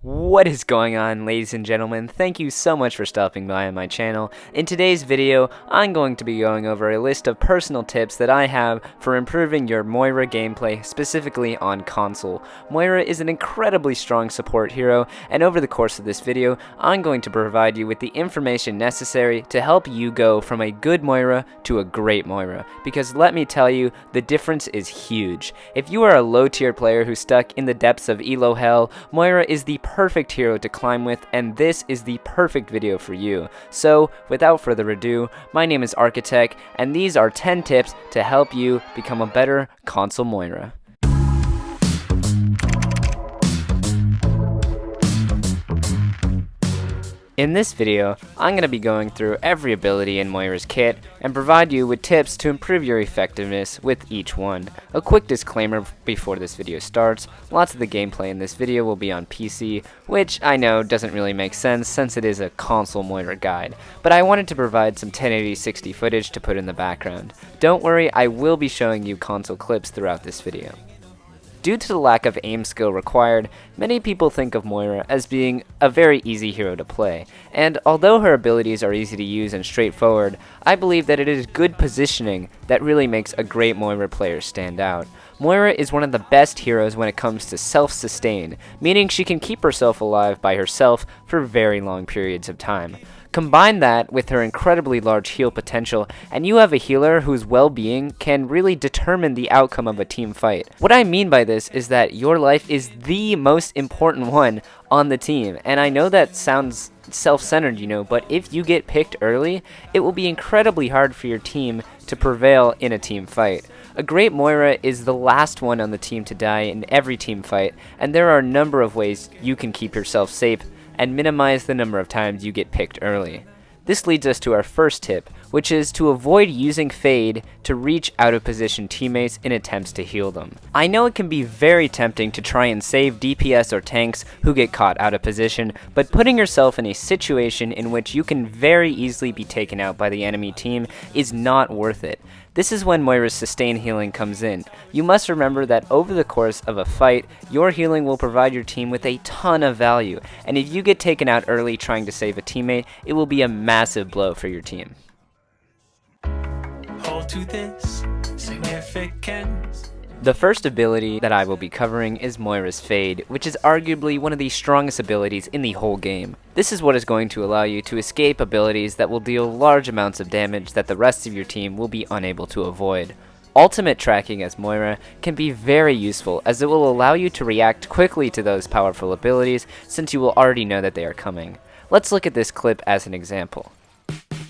What is going on, ladies and gentlemen? Thank you so much for stopping by on my channel. In today's video, I'm going to be going over a list of personal tips that I have for improving your Moira gameplay, specifically on console. Moira is an incredibly strong support hero, and over the course of this video, I'm going to provide you with the information necessary to help you go from a good Moira to a great Moira. Because let me tell you, the difference is huge. If you are a low tier player who's stuck in the depths of elo hell, Moira is the perfect hero to climb with, and this is the perfect video for you. So without further ado, my name is Architect, and these are 10 tips to help you become a better console Moira. In this video, I'm going to be going through every ability in Moira's kit and provide you with tips to improve your effectiveness with each one. A quick disclaimer before this video starts: lots of the gameplay in this video will be on PC, which I know doesn't really make sense since it is a console Moira guide, but I wanted to provide some 1080-60 footage to put in the background. Don't worry, I will be showing you console clips throughout this video. Due to the lack of aim skill required, many people think of Moira as being a very easy hero to play, and although her abilities are easy to use and straightforward, I believe that it is good positioning that really makes a great Moira player stand out. Moira is one of the best heroes when it comes to self-sustain, meaning she can keep herself alive by herself for very long periods of time. Combine that with her incredibly large heal potential, and you have a healer whose well-being can really determine the outcome of a team fight. What I mean by this is that your life is the most important one on the team, and I know that sounds self-centered, but if you get picked early, it will be incredibly hard for your team to prevail in a team fight. A great Moira is the last one on the team to die in every team fight, and there are a number of ways you can keep yourself safe and minimize the number of times you get picked early. This leads us to our first tip, which is to avoid using Fade to reach out of position teammates in attempts to heal them. I know it can be very tempting to try and save DPS or tanks who get caught out of position, but putting yourself in a situation in which you can very easily be taken out by the enemy team is not worth it. This is when Moira's sustain healing comes in. You must remember that over the course of a fight, your healing will provide your team with a ton of value, and if you get taken out early trying to save a teammate, it will be a massive blow for your team. Hold to this significance. The first ability that I will be covering is Moira's Fade, which is arguably one of the strongest abilities in the whole game. This is what is going to allow you to escape abilities that will deal large amounts of damage that the rest of your team will be unable to avoid. Ultimate tracking as Moira can be very useful, as it will allow you to react quickly to those powerful abilities since you will already know that they are coming. Let's look at this clip as an example.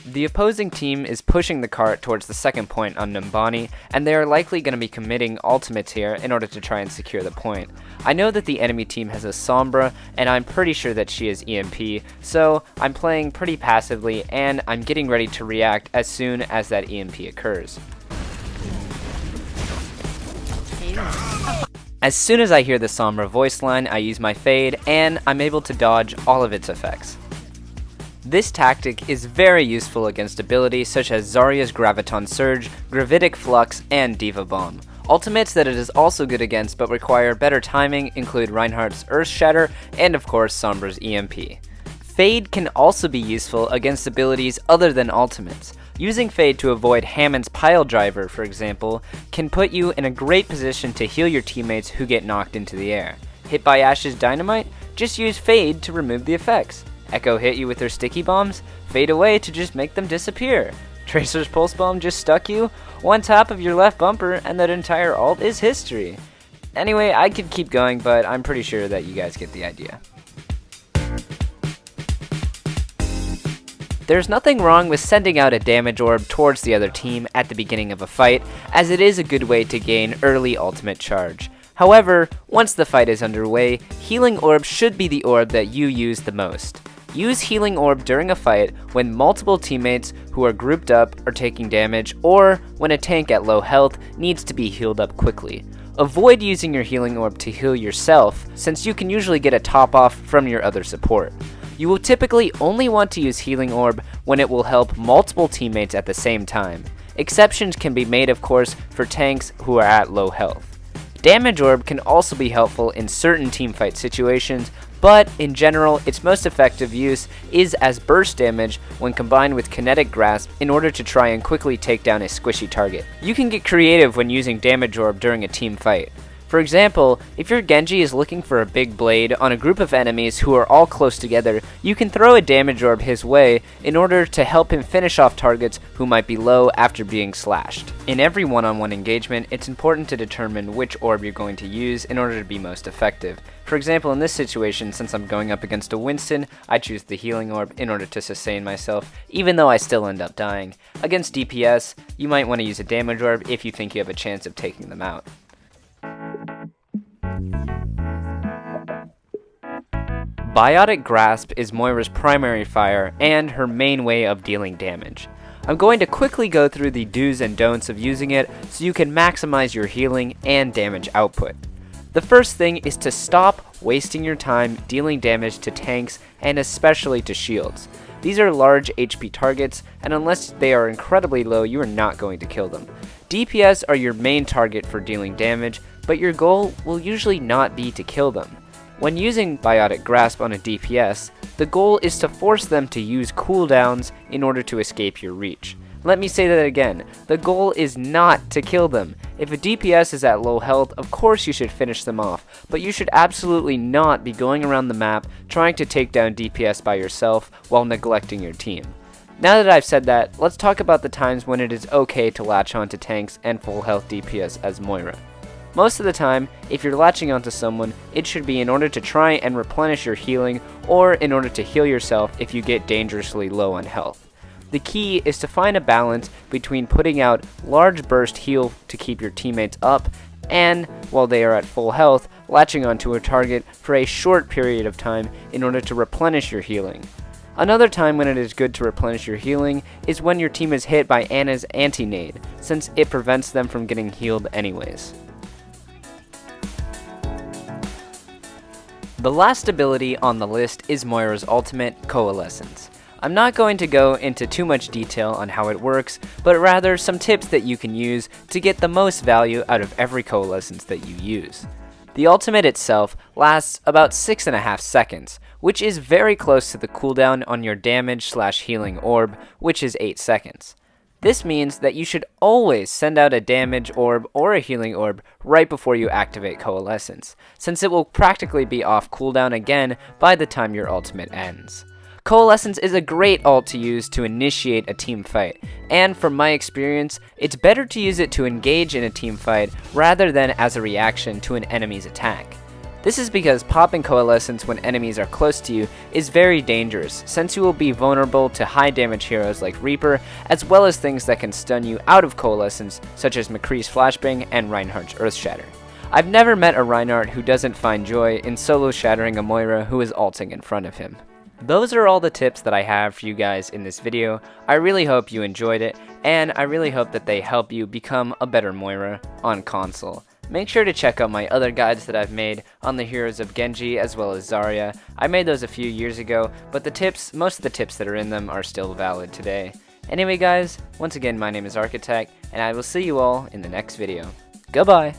The opposing team is pushing the cart towards the second point on Numbani, and they are likely going to be committing ultimates here in order to try and secure the point. I know that the enemy team has a Sombra, and I'm pretty sure that she is EMP, so I'm playing pretty passively, and I'm getting ready to react as soon as that EMP occurs. As soon as I hear the Sombra voice line, I use my Fade, and I'm able to dodge all of its effects. This tactic is very useful against abilities such as Zarya's Graviton Surge, Gravitic Flux, and Diva Bomb. Ultimates that it is also good against but require better timing include Reinhardt's Earth Shatter and of course Sombra's EMP. Fade can also be useful against abilities other than ultimates. Using Fade to avoid Hammond's Pile Driver, for example, can put you in a great position to heal your teammates who get knocked into the air. Hit by Ashe's Dynamite? Just use Fade to remove the effects. Echo hit you with their sticky bombs? Fade away to just make them disappear. Tracer's Pulse Bomb just stuck you? One tap of your left bumper and that entire ult is history. Anyway, I could keep going, but I'm pretty sure that you guys get the idea. There's nothing wrong with sending out a damage orb towards the other team at the beginning of a fight, as it is a good way to gain early ultimate charge. However, once the fight is underway, Healing Orb should be the orb that you use the most. Use Healing Orb during a fight when multiple teammates who are grouped up are taking damage, or when a tank at low health needs to be healed up quickly. Avoid using your Healing Orb to heal yourself, since you can usually get a top off from your other support. You will typically only want to use Healing Orb when it will help multiple teammates at the same time. Exceptions can be made, of course, for tanks who are at low health. Damage Orb can also be helpful in certain teamfight situations, but in general, its most effective use is as burst damage when combined with kinetic grasp in order to try and quickly take down a squishy target. You can get creative when using damage orb during a team fight. For example, if your Genji is looking for a big blade on a group of enemies who are all close together, you can throw a damage orb his way in order to help him finish off targets who might be low after being slashed. In every one-on-one engagement, it's important to determine which orb you're going to use in order to be most effective. For example, in this situation, since I'm going up against a Winston, I choose the healing orb in order to sustain myself, even though I still end up dying. Against DPS, you might want to use a damage orb if you think you have a chance of taking them out. Biotic Grasp is Moira's primary fire and her main way of dealing damage. I'm going to quickly go through the do's and don'ts of using it so you can maximize your healing and damage output. The first thing is to stop wasting your time dealing damage to tanks and especially to shields. These are large HP targets, and unless they are incredibly low, you are not going to kill them. DPS are your main target for dealing damage, but your goal will usually not be to kill them. When using Biotic Grasp on a DPS, the goal is to force them to use cooldowns in order to escape your reach. Let me say that again, the goal is not to kill them. If a DPS is at low health, of course you should finish them off, but you should absolutely not be going around the map trying to take down DPS by yourself while neglecting your team. Now that I've said that, let's talk about the times when it is okay to latch on to tanks and full health DPS as Moira. Most of the time, if you're latching onto someone, it should be in order to try and replenish your healing or in order to heal yourself if you get dangerously low on health. The key is to find a balance between putting out large burst heal to keep your teammates up and, while they are at full health, latching onto a target for a short period of time in order to replenish your healing. Another time when it is good to replenish your healing is when your team is hit by Ana's anti-nade, since it prevents them from getting healed anyways. The last ability on the list is Moira's ultimate, Coalescence. I'm not going to go into too much detail on how it works, but rather some tips that you can use to get the most value out of every Coalescence that you use. The ultimate itself lasts about 6.5 seconds, which is very close to the cooldown on your damage/healing orb, which is 8 seconds. This means that you should always send out a damage orb or a healing orb right before you activate Coalescence, since it will practically be off cooldown again by the time your ultimate ends. Coalescence is a great ult to use to initiate a team fight, and from my experience, it's better to use it to engage in a team fight rather than as a reaction to an enemy's attack. This is because popping Coalescence when enemies are close to you is very dangerous, since you will be vulnerable to high damage heroes like Reaper, as well as things that can stun you out of Coalescence, such as McCree's Flashbang and Reinhardt's Earthshatter. I've never met a Reinhardt who doesn't find joy in solo shattering a Moira who is ulting in front of him. Those are all the tips that I have for you guys in this video. I really hope you enjoyed it, and I really hope that they help you become a better Moira on console. Make sure to check out my other guides that I've made on the heroes of Genji as well as Zarya. I made those a few years ago, but most of the tips that are in them are still valid today. Anyway guys, once again my name is Architect, and I will see you all in the next video. Goodbye!